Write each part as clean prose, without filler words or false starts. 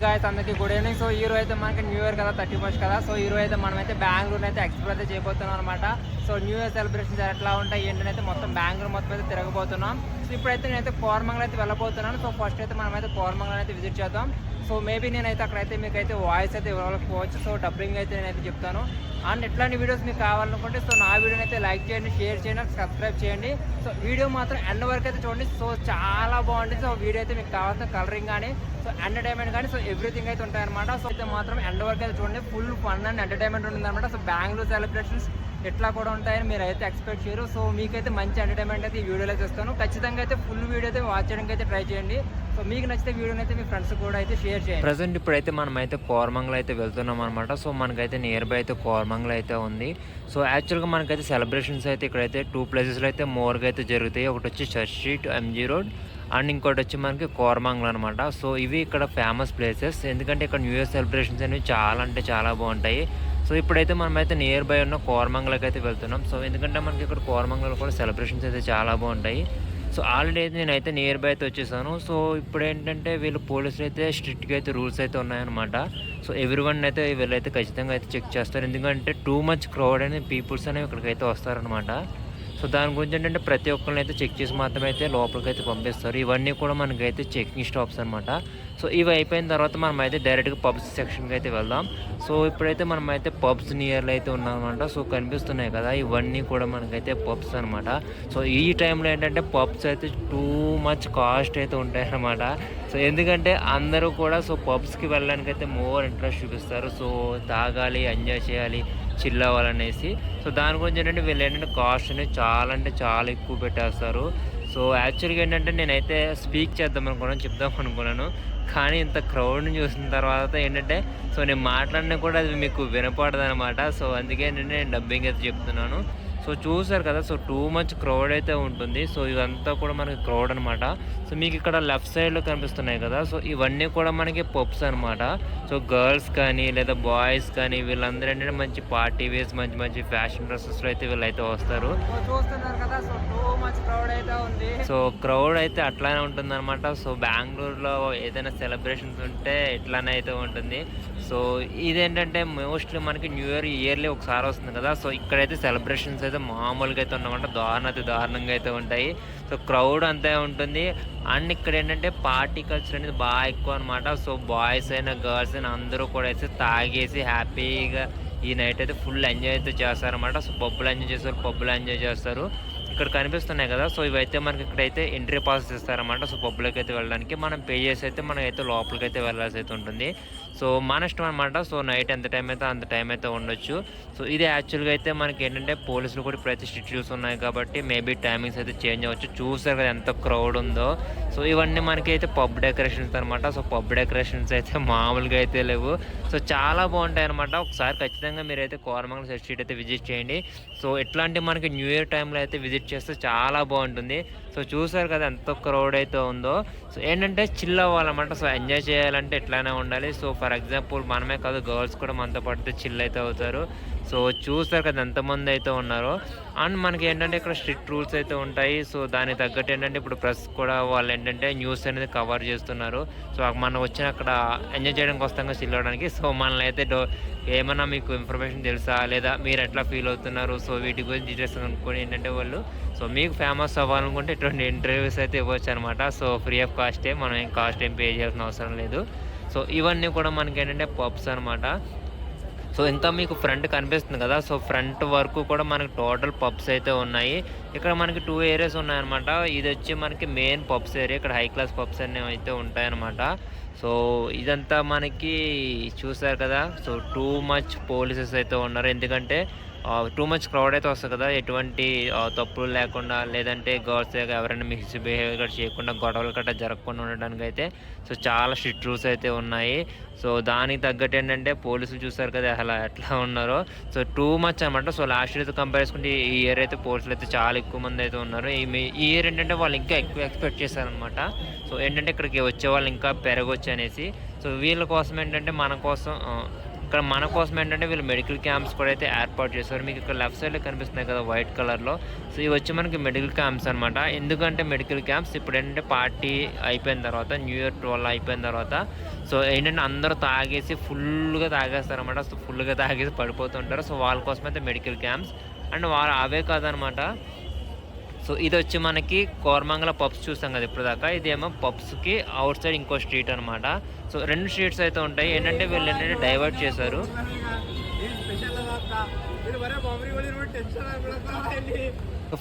Guys అందరికీ good evening. So ఈ రోజు అయితే మనకి న్యూ ఇయర్ కదా, 31st కదా. సో ఈ రోజు అయితే మనమైతే బెంగళూరు అయితే ఎక్స్ప్లోర్ అయితే చేయబోతున్నాం అనమాట. సో న్యూ ఇయర్ సెలబ్రేషన్స్ ఎట్లా ఉంటాయి ఏంటంటే మొత్తం బెంగళూరు మొత్తం అయితే తిరగబోతున్నాం. సో ఇప్పుడైతే నేనైతే కోరమంగళం అయితే వెళ్ళబోతున్నాను. సో ఫస్ట్ అయితే మనమైతే కోరమంగళం అయితే విజిట్ చేద్దాం. సో మేబీ నేనైతే అక్కడైతే మీకైతే వాయిస్ అయితే ఇవ్వకపోవచ్చు. సో డబ్బింగ్ అయితే నేనైతే చెప్తాను. అండ్ ఎట్లాంటి వీడియోస్ మీకు కావాలనుకుంటే సో నా వీడియోని అయితే లైక్ చేయండి, షేర్ చేయండి, సబ్స్క్రైబ్ చేయండి. సో వీడియో మాత్రం ఎండ్ వరకు అయితే చూడండి. సో చాలా బాగుంటుంది. సో వీడియో అయితే మీకు కావాల్సిన కలరింగ్ కానీ సో ఎంటర్టైన్మెంట్ కానీ సో ఎవ్రీథింగ్ అయితే ఉంటాయన్నమాట. సో అయితే మాత్రం ఎండ్ వరకు అయితే చూడండి. ఫుల్ ఫన్ అండ్ ఎంటర్టైన్మెంట్ ఉంటుందన్నమాట. సో బెంగళూరు సెలబ్రేషన్స్ ఎట్లా కూడా ఉంటాయని మీరు అయితే ఎక్స్పెక్ట్ చేయరు. సో మీకైతే మంచి ఎంటర్టైన్మెంట్ అయితే ఈ వీడియోలో చేస్తాను. ఖచ్చితంగా అయితే ఫుల్ వీడియో అయితే వాచ్ చేయడానికి అయితే ట్రై చేయండి. సో మీకు నచ్చితే వీడియోని అయితే మీ ఫ్రెండ్స్ కూడా అయితే షేర్ చేయండి. ప్రజెంట్ ఇప్పుడైతే మనం అయితే కోరమంగళం అయితే వెళ్తున్నాం అనమాట. సో మనకైతే నియర్ బై అయితే కోరమంగళం అయితే ఉంది. సో యాక్చువల్గా మనకైతే సెలబ్రేషన్స్ అయితే ఇక్కడైతే 2 ప్లేసెస్లో అయితే మోర్గా అయితే జరుగుతాయి. ఒకటి వచ్చి church street, MG road, and ఇంకోటి వచ్చి మనకి కోరమంగళం అనమాట. సో ఇవి ఇక్కడ ఫేమస్ ప్లేసెస్. ఎందుకంటే ఇక్కడ న్యూ ఇయర్ సెలబ్రేషన్స్ అనేవి చాలా అంటే చాలా బాగుంటాయి. సో ఇప్పుడైతే మనమైతే నియర్ బై ఉన్న కోరమంగళకి అయితే వెళ్తున్నాం. సో ఎందుకంటే మనకి ఇక్కడ కోరమంగళం కూడా సెలబ్రేషన్స్ అయితే చాలా బాగుంటాయి. సో ఆల్రెడీ అయితే నేనైతే నియర్ బై అయితే వచ్చేసాను. సో ఇప్పుడు ఏంటంటే వీళ్ళు పోలీసులు అయితే స్ట్రిక్ట్గా అయితే రూల్స్ అయితే ఉన్నాయన్నమాట. సో ఎవ్రీ వన్ అయితే వీళ్ళైతే ఖచ్చితంగా అయితే చెక్ చేస్తారు. ఎందుకంటే టూ మచ్ క్రౌడ్ అనేది పీపుల్స్ అనేవి ఇక్కడికైతే వస్తారనమాట. సో దాని గురించి ఏంటంటే ప్రతి ఒక్కరిని అయితే చెక్ చేసి మాత్రమే అయితే లోపలికి అయితే పంపిస్తారు. ఇవన్నీ కూడా మనకైతే చెకింగ్ స్టాప్స్ అనమాట. సో ఇవి అయిపోయిన తర్వాత మనం అయితే డైరెక్ట్గా పబ్స్ సెక్షన్కి అయితే వెళ్దాం. సో ఇప్పుడైతే మనం అయితే పబ్స్ నియర్లో అయితే ఉన్నామన్నమాట. సో కనిపిస్తున్నాయి కదా, ఇవన్నీ కూడా మనకైతే పబ్స్ అనమాట. సో ఈ టైంలో ఏంటంటే పబ్స్ అయితే టూ మచ్ కాస్ట్ అయితే ఉంటాయి అన్నమాట. సో ఎందుకంటే అందరూ కూడా సో పబ్స్కి వెళ్ళడానికి అయితే మోర్ ఇంట్రెస్ట్ చూపిస్తారు. సో తాగాలి, ఎంజాయ్ చేయాలి, చిల్ అవ్వాలనేసి. సో దాని గురించి ఏంటంటే వీళ్ళు ఏంటంటే కాస్ట్ అనేది చాలా అంటే చాలా ఎక్కువ పెట్టేస్తారు. సో యాక్చువల్గా ఏంటంటే నేనైతే స్పీక్ చేద్దాం అనుకున్నాను, చెప్దాం అనుకున్నాను. కానీ ఇంత క్రౌడ్ని చూసిన తర్వాత ఏంటంటే సో నేను మాట్లాడినా కూడా అది మీకు వినపడదు అనమాట. సో అందుకే ఏంటంటే నేను డబ్బింగ్ అయితే చెప్తున్నాను. సో చూసారు కదా, సో టూ మచ్ క్రౌడ్ అయితే ఉంటుంది. సో ఇదంతా కూడా మనకి క్రౌడ్ అనమాట. సో మీకు ఇక్కడ లెఫ్ట్ సైడ్లో కనిపిస్తున్నాయి కదా, సో ఇవన్నీ కూడా మనకి పబ్స్ అనమాట. సో గర్ల్స్ కానీ లేదా బాయ్స్ కానీ వీళ్ళందరూ ఏంటంటే మంచి పార్టీ వేస్, మంచి మంచి ఫ్యాషన్ డ్రెస్సెస్లో అయితే వీళ్ళైతే వస్తారు. చూస్తున్నారు కదా, సో టూ మచ్ క్రౌడ్ అయితే ఉంది. సో క్రౌడ్ అయితే అట్లానే ఉంటుంది అనమాట. సో బెంగళూరులో ఏదైనా సెలబ్రేషన్స్ ఉంటే ఇట్లానే అయితే ఉంటుంది. సో ఇదేంటంటే మోస్ట్లీ మనకి న్యూ ఇయర్ ఇయర్లీ ఒకసారి వస్తుంది కదా. సో ఇక్కడైతే సెలబ్రేషన్స్ అయితే మామూలుగా అయితే ఉన్నామంట, దారుణంగా అయితే ఉంటాయి. సో క్రౌడ్ అంతే ఉంటుంది. అండ్ ఇక్కడ ఏంటంటే పార్టీ కల్చర్ అనేది బాగా ఎక్కువ అనమాట. సో బాయ్స్ అయినా గర్ల్స్ అయినా అందరూ కూడా అయితే తాగేసి హ్యాపీగా ఈ నైట్ అయితే ఫుల్ ఎంజాయ్ అయితే చేస్తారనమాట. సో పబ్బులు ఎంజాయ్ చేస్తారు, పబ్బులు ఎంజాయ్ చేస్తారు. ఇక్కడ కనిపిస్తున్నాయి కదా, సో ఇవైతే మనకి ఇక్కడైతే ఎంట్రీ పాస్ ఇస్తారన్నమాట. సో పబ్లోకి అయితే వెళ్ళడానికి మనం పే చేసి అయితే మనం అయితే లోపలికి అయితే వెళ్ళాల్సి అయితే ఉంటుంది. సో మన ఇష్టం అనమాట. సో నైట్ ఎంత టైం అయితే అంత టైం అయితే ఉండొచ్చు. సో ఇది యాక్చువల్గా అయితే మనకి ఏంటంటే పోలీసులు కూడా ఇప్పుడైతే స్ట్రిక్ట్ రూల్స్ ఉన్నాయి కాబట్టి మేబీ టైమింగ్స్ అయితే చేంజ్ అవ్వచ్చు. చూసారు కదా ఎంత క్రౌడ్ ఉందో. సో ఇవన్నీ మనకి అయితే పబ్ డెకరేషన్స్ అనమాట. సో పబ్ డెకరేషన్స్ అయితే మామూలుగా అయితే లేవు. సో చాలా బాగుంటాయి అనమాట. ఒకసారి ఖచ్చితంగా మీరైతే కోరమంగళం చర్చ్ స్ట్రీట్ అయితే విజిట్ చేయండి. సో ఎట్లాంటి మనకి న్యూ ఇయర్ టైంలో అయితే విజిట్ చేస్తే చాలా బాగుంటుంది. సో చూసారు కదా ఎంత క్రౌడ్ అయితే ఉందో. సో ఏంటంటే చిల్ అవ్వాలన్నమాట. సో ఎంజాయ్ చేయాలంటే ఎట్లానే ఉండాలి. సో ఫర్ ఎగ్జాంపుల్ మనమే కాదు, గర్ల్స్ కూడా మనతో పడితే చిల్ అయితే అవుతారు. సో చూస్తారు కదా ఎంతమంది అయితే ఉన్నారో. అండ్ మనకి ఏంటంటే ఇక్కడ స్ట్రిక్ట్ రూల్స్ అయితే ఉంటాయి. సో దానికి తగ్గట్టు ఏంటంటే ఇప్పుడు ప్రెస్ కూడా వాళ్ళు ఏంటంటే న్యూస్ అనేది కవర్ చేస్తున్నారు. సో మనం వచ్చిన అక్కడ ఎంజాయ్ చేయడానికి వస్తాం, చిల్ అవ్వడానికి. సో మనల్ని అయితే ఏమన్నా మీకు ఇన్ఫర్మేషన్ తెలుసా లేదా మీరు ఎట్లా ఫీల్ అవుతున్నారు, సో వీటి గురించి డీటెయిల్స్ అనుకుని ఏంటంటే వాళ్ళు సో మీకు ఫేమస్ అవ్వాలనుకుంటే ఇటువంటి ఇంటర్వ్యూస్ అయితే ఇవ్వచ్చు అనమాట. సో ఫ్రీ ఆఫ్ కాస్టే, మనం ఏం కాస్ట్ ఏం పే చేయాల్సిన అవసరం లేదు. సో ఇవన్నీ కూడా మనకి ఏంటంటే పబ్స్ అనమాట. సో ఇంకా మీకు ఫ్రంట్ కనిపిస్తుంది కదా, సో ఫ్రంట్ వరకు కూడా మనకి టోటల్ పబ్స్ అయితే ఉన్నాయి. ఇక్కడ మనకి 2 ఏరియాస్ ఉన్నాయన్నమాట. ఇది వచ్చి మనకి మెయిన్ పబ్స్ ఏరియా. ఇక్కడ హై క్లాస్ పబ్స్ అన్నీ అయితే ఉంటాయన్నమాట. సో ఇదంతా మనకి చూసారు కదా, సో టూ మచ్ పోలీసెస్ అయితే ఉన్నారు. ఎందుకంటే టూ మచ్ క్రౌడ్ అయితే వస్తుంది కదా, ఎటువంటి తప్పులు లేకుండా లేదంటే గర్ల్స్ ఎవరైనా మిక్స్ బిహేవియర్ చేయకుండా గొడవలు గట్రా జరగకుండా ఉండడానికి అయితే సో చాలా స్ట్రిక్ట్ రూల్స్ అయితే ఉన్నాయి. సో దానికి తగ్గట్టు ఏంటంటే పోలీసులు చూస్తారు కదా అసలు ఎట్లా ఉన్నారో. సో టూ మచ్ అనమాట. సో లాస్ట్ ఇయర్తో కంపేర్ చేసుకుంటే ఈ ఇయర్ అయితే పోలీసులు అయితే చాలా ఎక్కువ మంది అయితే ఉన్నారు. ఈ ఇయర్ ఏంటంటే వాళ్ళు ఇంకా ఎక్కువ ఎక్స్పెక్ట్ చేశారనమాట. సో ఏంటంటే ఇక్కడికి వచ్చే వాళ్ళు ఇంకా పెరగవచ్చు అనేసి. సో వీళ్ళ కోసం ఏంటంటే మన కోసం ఇక్కడ మన కోసం ఏంటంటే వీళ్ళు మెడికల్ క్యాంప్స్ కూడా అయితే ఏర్పాటు చేశారు. మీకు ఇక్కడ లెఫ్ట్ సైడ్లో కనిపిస్తున్నాయి కదా వైట్ కలర్లో. సో ఇవి వచ్చి మనకి మెడికల్ క్యాంప్స్ అనమాట. ఎందుకంటే మెడికల్ క్యాంప్స్ ఇప్పుడు ఏంటంటే పార్టీ అయిపోయిన తర్వాత న్యూ ఇయర్ 12 అయిపోయిన తర్వాత సో ఏంటంటే అందరూ తాగేసి ఫుల్గా తాగేస్తారనమాట. సో ఫుల్గా తాగేసి పడిపోతుంటారు. సో వాళ్ళ కోసం అయితే మెడికల్ క్యాంప్స్ అండ్ వాళ్ళు అవే కాదనమాట. సో ఇది వచ్చి మనకి కోరమంగళ పబ్స్ చూసాం కదా ఇప్పుడు దాకా. ఇదేమో పబ్స్కి అవుట్ సైడ్ ఇంకో స్ట్రీట్ అనమాట. సో 2 స్ట్రీట్స్ అయితే ఉంటాయి. ఏంటంటే వీళ్ళు ఏంటంటే డైవర్ట్ చేశారు.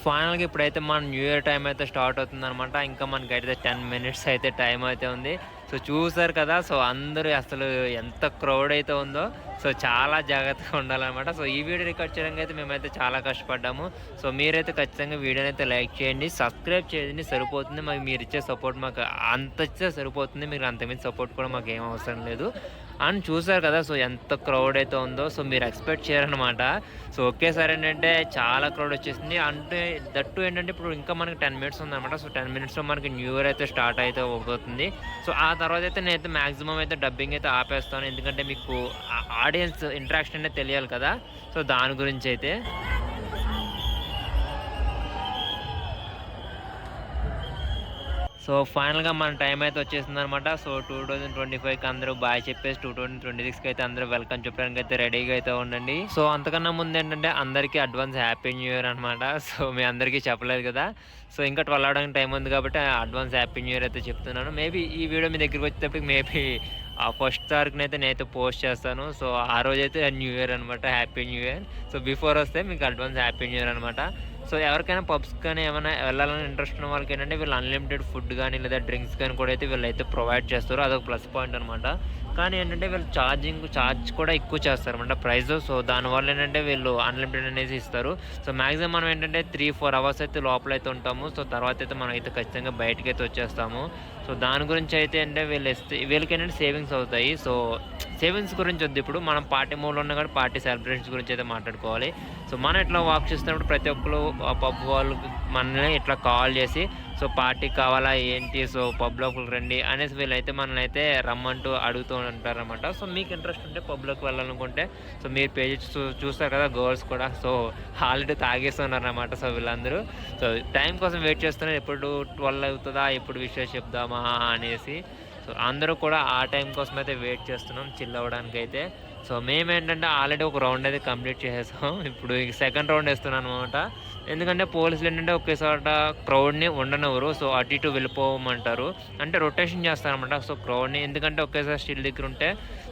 ఫైనల్గా ఇప్పుడైతే మన న్యూ ఇయర్ టైం అయితే స్టార్ట్ అవుతుంది అనమాట. ఇంకా మనకైతే 10 minutes అయితే టైం అయితే ఉంది. సో చూసారు కదా, సో అందరూ అసలు ఎంత క్రౌడ్ అయితే ఉందో. సో చాలా జాగ్రత్తగా ఉండాలన్నమాట. సో ఈ వీడియో రికార్డ్ చేయడానికి అయితే మేమైతే చాలా కష్టపడ్డాము. సో మీరైతే ఖచ్చితంగా వీడియోని అయితే లైక్ చేయండి, సబ్స్క్రైబ్ చేయండి, సరిపోతుంది. మాకు మీరు ఇచ్చే సపోర్ట్ మాకు అంత ఇచ్చే సరిపోతుంది. మీరు అంతమంది సపోర్ట్ కూడా మాకు ఏం అవసరం లేదు. అని చూసారు కదా, సో ఎంత క్రౌడ్ అయితే ఉందో. సో మీరు ఎక్స్పెక్ట్ చేయరనమాట. సో ఒకేసారి ఏంటంటే చాలా క్రౌడ్ వచ్చేసింది. అంటే దట్టు ఏంటంటే ఇప్పుడు ఇంకా మనకి 10 minutes ఉందన్నమాట. సో 10 minutesలో మనకి న్యూ ఇయర్ అయితే స్టార్ట్ అయితే అవుతుంది. సో ఆ తర్వాత అయితే నేనైతే మ్యాక్సిమం అయితే డబ్బింగ్ అయితే ఆపేస్తాను. ఎందుకంటే మీకు ఆడియన్స్ ఇంటరాక్షన్ అనేది తెలియాలి కదా. సో దాని గురించి అయితే సో ఫైనల్గా మన టైం అయితే వచ్చేసింది అనమాట. సో 2025కి అందరూ బాయ్ చెప్పేసి 2026కి అయితే అందరూ వెల్కమ్ చెప్పడానికి అయితే రెడీగా అయితే ఉండండి. సో అంతకన్నా ముందు ఏంటంటే అందరికీ అడ్వాన్స్ హ్యాపీ న్యూ ఇయర్ అనమాట. సో మీ అందరికీ చెప్పలేదు కదా. సో ఇంకా 12 అవడానికి టైం ఉంది కాబట్టి అడ్వాన్స్ హ్యాపీ న్యూ ఇయర్ అయితే చెప్తున్నాను. మేబీ ఈ వీడియో మీ దగ్గరికి వచ్చేటప్పటికి మేబీ ఆ 1st తారీఖునైతే నేనైతే పోస్ట్ చేస్తాను. సో ఆ రోజైతే న్యూ ఇయర్ అనమాట, happy new year. So before వస్తే మీకు అడ్వాన్స్ హ్యాపీ న్యూ ఇయర్ అనమాట. సో ఎవరికైనా పబ్స్ కానీ ఏమైనా వెళ్ళాలని ఇంట్రెస్ట్ ఉన్న వాళ్ళకి ఏంటంటే వీళ్ళు అన్లిమిటెడ్ ఫుడ్ కానీ లేదా డ్రింక్స్ కానీ కూడా అయితే వీళ్ళైతే ప్రొవైడ్ చేస్తారు. అదొక ప్లస్ పాయింట్ అనమాట. కానీ ఏంటంటే వీళ్ళు ఛార్జ్ కూడా ఎక్కువ చేస్తారు అనమాట ప్రైస్. సో దానివల్ల ఏంటంటే వీళ్ళు అన్లిమిటెడ్ అనేసి ఇస్తారు. సో మ్యాక్సిమం మనం ఏంటంటే 3-4 అవర్స్ అయితే లోపల అయితే ఉంటాము. సో తర్వాత అయితే మనం అయితే ఖచ్చితంగా బయటకి అయితే వచ్చేస్తాము. సో దాని గురించి అయితే అంటే వీళ్ళకి ఏంటంటే సేవింగ్స్ అవుతాయి. సో సేవింగ్స్ గురించి వద్దు, ఇప్పుడు మనం పార్టీ మూడ్లో ఉన్న కూడా పార్టీ సెలబ్రేషన్స్ గురించి అయితే మాట్లాడుకోవాలి. సో మనం ఇట్లా వాక్ చేస్తున్నప్పుడు ప్రతి ఒక్కరు పబ్ వాళ్ళు మనల్ని ఇట్లా కాల్ చేసి సో పార్టీ కావాలా ఏంటి, సో పబ్లోకి రండి అనేసి వీళ్ళైతే మనల్ని అయితే రమ్మంటూ అడుగుతూ ఉంటారనమాట. సో మీకు ఇంట్రెస్ట్ ఉంటే పబ్లోకి వెళ్ళాలనుకుంటే సో మీరు పేజ్ చూస్తారు కదా, గర్ల్స్ కూడా సో ఆల్రెడీ తాగేస్తున్నారనమాట. సో వీళ్ళందరూ సో టైం కోసం వెయిట్ చేస్తున్నారు, ఎప్పుడు 12 అవుతుందా, ఎప్పుడు విషయం చెప్దామా అనేసి. సో అందరూ కూడా ఆ టైం కోసం అయితే వెయిట్ చేస్తున్నాం చిల్ అవ్వడానికి అయితే. సో మేమేంటంటే ఆల్రెడీ ఒక రౌండ్ అయితే కంప్లీట్ చేసేసాం. ఇప్పుడు సెకండ్ రౌండ్ వేస్తున్నాను అనమాట. ఎందుకంటే పోలీసులు ఏంటంటే ఒకేసారి క్రౌడ్ని ఉండనివ్వరు. సో అటు ఇటు వెళ్ళిపోమంటారు, అంటే రొటేషన్ చేస్తారనమాట. సో క్రౌడ్ని ఎందుకంటే ఒకేసారి స్టిల్ దగ్గర ఉంటే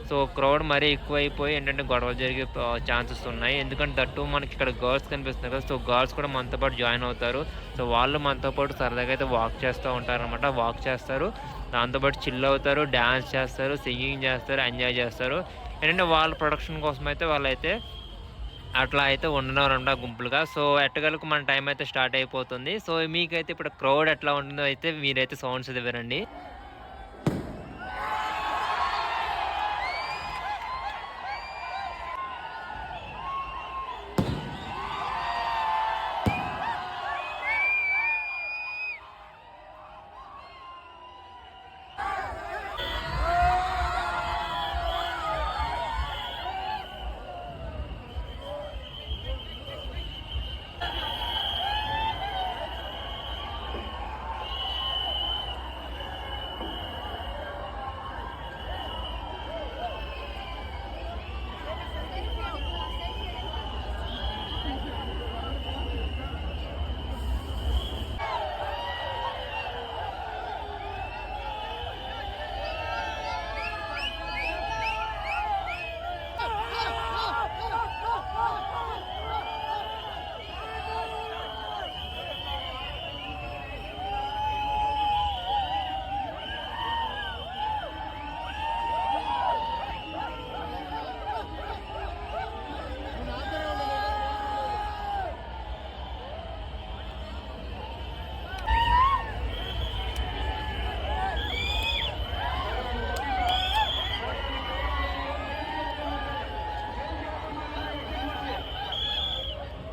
సో క్రౌడ్ మరీ ఎక్కువైపోయి ఏంటంటే గొడవ జరిగే ఛాన్సెస్ ఉన్నాయి. ఎందుకంటే దట్టు మనకి ఇక్కడ గర్ల్స్ కనిపిస్తున్నారు కదా, సో గర్ల్స్ కూడా మనతో పాటు జాయిన్ అవుతారు. సో వాళ్ళు మనతో పాటు సరదాగా అయితే వాక్ చేస్తూ ఉంటారనమాట. వాక్ చేస్తారు, దాంతోపాటు చిల్ అవుతారు, డ్యాన్స్ చేస్తారు, సింగింగ్ చేస్తారు, ఎంజాయ్ చేస్తారు. ఏంటంటే వాళ్ళ ప్రొడక్షన్ కోసం అయితే వాళ్ళైతే అట్లా అయితే ఉండనవరంట గుంపులుగా. సో ఎట్టగలకు మన టైం అయితే స్టార్ట్ అయిపోతుంది. సో మీకైతే ఇప్పుడు క్రౌడ్ ఎట్లా ఉంటుందో అయితే మీరైతే సౌండ్స్ అయితే వినండి.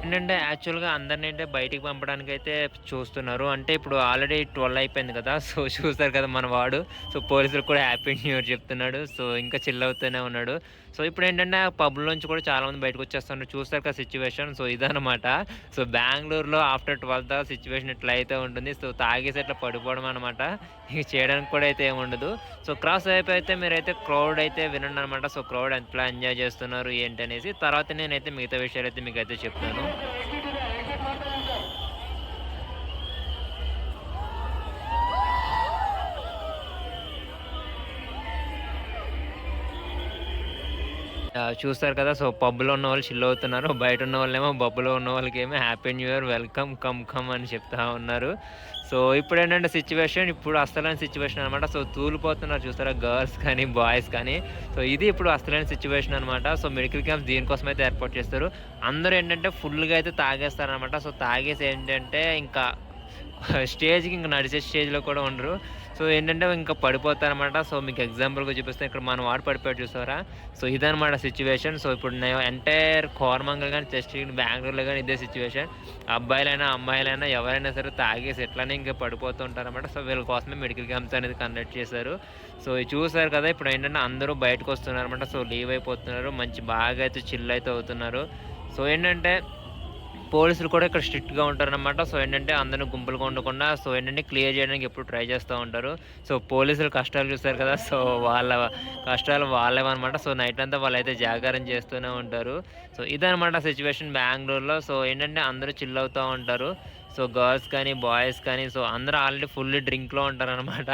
ఏంటంటే యాక్చువల్‌గా అందరిని అంటే బయటికి పంపడానికి అయితే చూస్తున్నారు. అంటే ఇప్పుడు ఆల్రెడీ 12 అయిపోయింది కదా! సో, చూసారు కదా మన వాడు. సో, పోలీసులకు కూడా హ్యాపీ న్యూ ఇయర్ చెప్తున్నాడు. సో, ఇంకా చిల్ అవుతూనే ఉన్నాడు. సో, ఇప్పుడేంటంటే పబ్‌లోంచి కూడా చాలామంది బయటకొచ్చేస్తున్నారు. చూసారు కదా సిట్యుయేషన్. సో, ఇదనమాట. సో, బెంగుళూరులో ఆఫ్టర్ 12 దాకా సిట్యుయేషన్ ఇట్లా అయితే ఉంటుంది. సో, తాగేసి ఇట్లా పడిపోవడం అనమాట. ఇక చేయడానికి కూడా అయితే ఏముండదు. సో, క్రాస్ అయిపోతే మీరైతే క్రౌడ్ అయితే వినండనమాట. సో, క్రౌడ్ ఎట్లా ఎంజాయ్ చేస్తున్నారు ఏంటనేసి. తర్వాత నేనైతే మిగతా విషయాలైతే మీకైతే చెప్తాను. చూస్తారు కదా! సో, పబ్‌లో ఉన్నవాళ్ళు చిల్ అవుతున్నారు. బయట ఉన్నవాళ్ళేమో పబ్‌లో ఉన్న వాళ్ళకేమో happy new year welcome come come అని చెప్తా ఉన్నారు. సో, ఇప్పుడేంటంటే సిట్యుయేషన్ ఇప్పుడు అస్సలైన సిట్యుయేషన్ అనమాట. సో, తూలిపోతున్నారు చూసారా గర్ల్స్ కానీ, బాయ్స్ కానీ. సో, ఇది ఇప్పుడు అస్సలైన సిట్యుయేషన్ అనమాట. సో, మెడికల్ క్యాంప్స్ దీనికోసం అయితే ఏర్పాటు చేస్తారు. అందరూ ఏంటంటే ఫుల్‌గా అయితే తాగేస్తారనమాట. సో, తాగేసి ఏంటంటే ఇంకా స్టేజ్‌కి ఇంక నడిచే స్టేజ్‌లో కూడా ఉండరు. సో, ఏంటంటే ఇంకా పడిపోతారనమాట. సో, మీకు ఎగ్జాంపుల్‌గా చూపిస్తే ఇక్కడ మన వాడు పడిపోయాడు చూసారా? సో, ఇదనమాట సిట్యుయేషన్. సో, ఇప్పుడు నేను ఎంటైర్ కోరమంగల్ గాని, చెస్ట్‌కి బెంగుళూరులో గాని ఇదే సిట్యుయేషన్. అబ్బాయిలైనా, అమ్మాయిలైనా ఎవరైనా సరే తాగేసి ఇట్లనే ఇంకా పడిపోతూ ఉంటారనమాట. సో, వీళ్ళ కోసమే మెడికల్ క్యాంప్స్ అనేది కండక్ట్ చేశారు. సో, ఇది చూసారు కదా! ఇప్పుడు ఏంటంటే అందరూ బయటకొస్తున్నారనమాట. సో, లీవ్ అయిపోతున్నారు. మంచి బాగా అయితే చిల్ అయితే అవుతున్నారు. సో, ఏంటంటే పోలీసులు కూడా ఇక్కడ స్ట్రిక్ట్‌గా ఉంటారనమాట. సో, ఏంటంటే అందరిని గుంపులుగా ఉండకుండా సో, ఏంటంటే క్లియర్ చేయడానికి ఎప్పుడు ట్రై చేస్తూ ఉంటారు. సో, పోలీసుల కష్టాలు చూసారు కదా! సో, వాళ్ళ కష్టాలు వాళ్ళవనమాట. సో, నైట్ అంతా వాళ్ళైతే జాగారం చేస్తూనే ఉంటారు. సో, ఇదనమాట సిట్యుయేషన్ బెంగుళూరులో. సో, ఏంటంటే అందరూ చిల్ అవుతా ఉంటారు. సో, గర్ల్స్ కానీ, బాయ్స్ కానీ సో, అందరూ ఆల్రెడీ ఫుల్ డ్రింక్‌లో ఉంటారనమాట.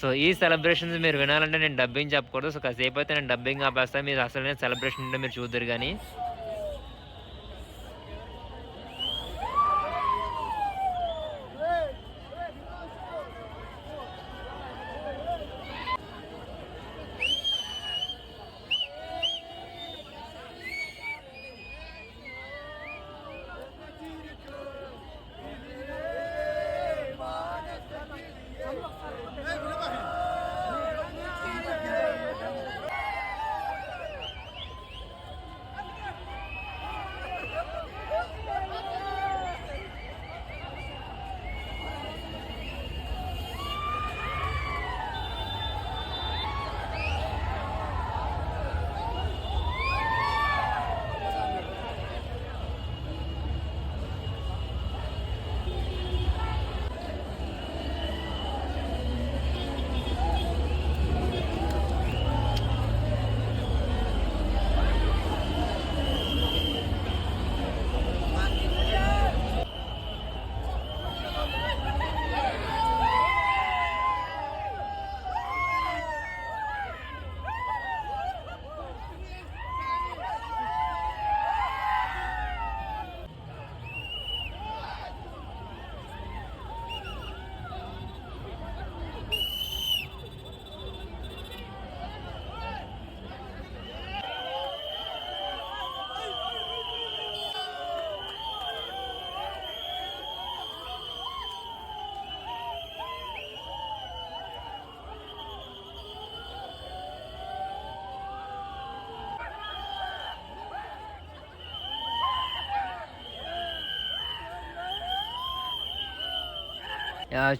సో, ఈ సెలబ్రేషన్స్ మీరు వినాలంటే నేను డబ్బింగ్ చెప్పకూడదు. సో, కాసేపయితే నేను డబ్బింగ్ ఆపేస్తా. మీరు అసలైన సెలబ్రేషన్ ఉంటే మీరు చూద్దురు గానీ.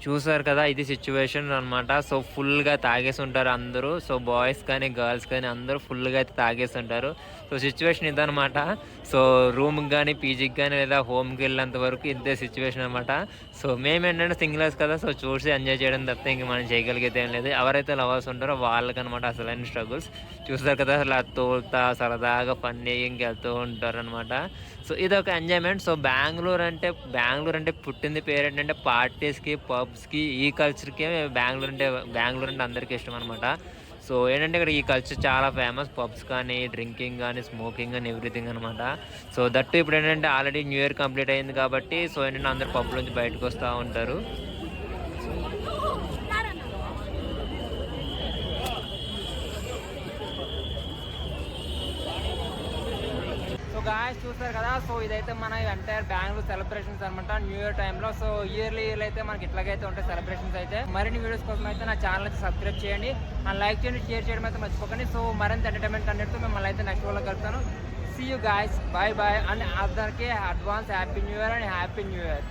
చూసారు కదా! ఇది సిట్యుయేషన్ అనమాట. సో, ఫుల్‌గా తాగేసుంటారు అందరూ. సో, బాయ్స్ కానీ, గర్ల్స్ కానీ అందరూ ఫుల్‌గా అయితే తాగేసుంటారు. సో, సిట్యుయేషన్ ఇదనమాట. సో, రూమ్‌కి గానీ, పీజీకి గానీ లేదా హోమ్‌కెళ్ళేంత వరకు ఇంతే సిట్యుయేషన్ అనమాట. సో, మేమేంటంటే సింగిలర్స్ కదా! సో, చూసి ఎంజాయ్ చేయడం తప్పితే ఇంక మనం చేయగలిగేది ఏం లేదు. ఎవరైతే లవర్స్ ఉంటారో వాళ్ళకనమాట అసలైన స్ట్రగుల్స్. చూసారు కదా! అసలు తోలుతా సరదాగా ఫన్నీగా ఇంకెళ్తూ ఉంటారనమాట. సో, ఇదొక ఎంజాయ్‌మెంట్. సో, బెంగుళూరు అంటే పుట్టింది పేరేంటంటే పార్టీస్‌కి, పబ్స్‌కి ఈ కల్చర్‌కే బెంగుళూరు అంటే అందరికీ ఇష్టం అనమాట. సో, ఏంటంటే ఇక్కడ ఈ కల్చర్ చాలా ఫేమస్. పబ్స్ కానీ, డ్రింకింగ్ కానీ, స్మోకింగ్ అని ఎవ్రీథింగ్ అనమాట. సో, దట్టు ఇప్పుడేంటంటే ఆల్రెడీ న్యూ ఇయర్ కంప్లీట్ అయింది కాబట్టి సో, ఏంటంటే అందరూ పబ్‌ల నుంచి బయటకొస్తా ఉంటారు. సో గాయ్స్ చూస్తారు కదా, సో ఇదైతే మన ఎంటైర్ బెంగళూరు సెలబ్రేషన్స్ అనమాట న్యూ ఇయర్ టైంలో. సో ఇయర్లీ అయితే మనకి ఇట్లాగైతే ఉంటాయి సెలబ్రేషన్స్ అయితే. మరిన్ని వీడియోస్ కోసం అయితే నా ఛానల్ అయితే సబ్స్క్రైబ్ చేయండి, అండ్ లైక్ చేయండి, షేర్ చేయడం అయితే మర్చిపోకండి. సో మరింత ఎంటర్టైన్మెంట్ కంటెంట్తో మిమ్మల్ని అయితే నెక్స్ట్ వీడియోలో కలుపుతాను. See you guys, bye bye, and అందరికీ advance happy new year and happy new year.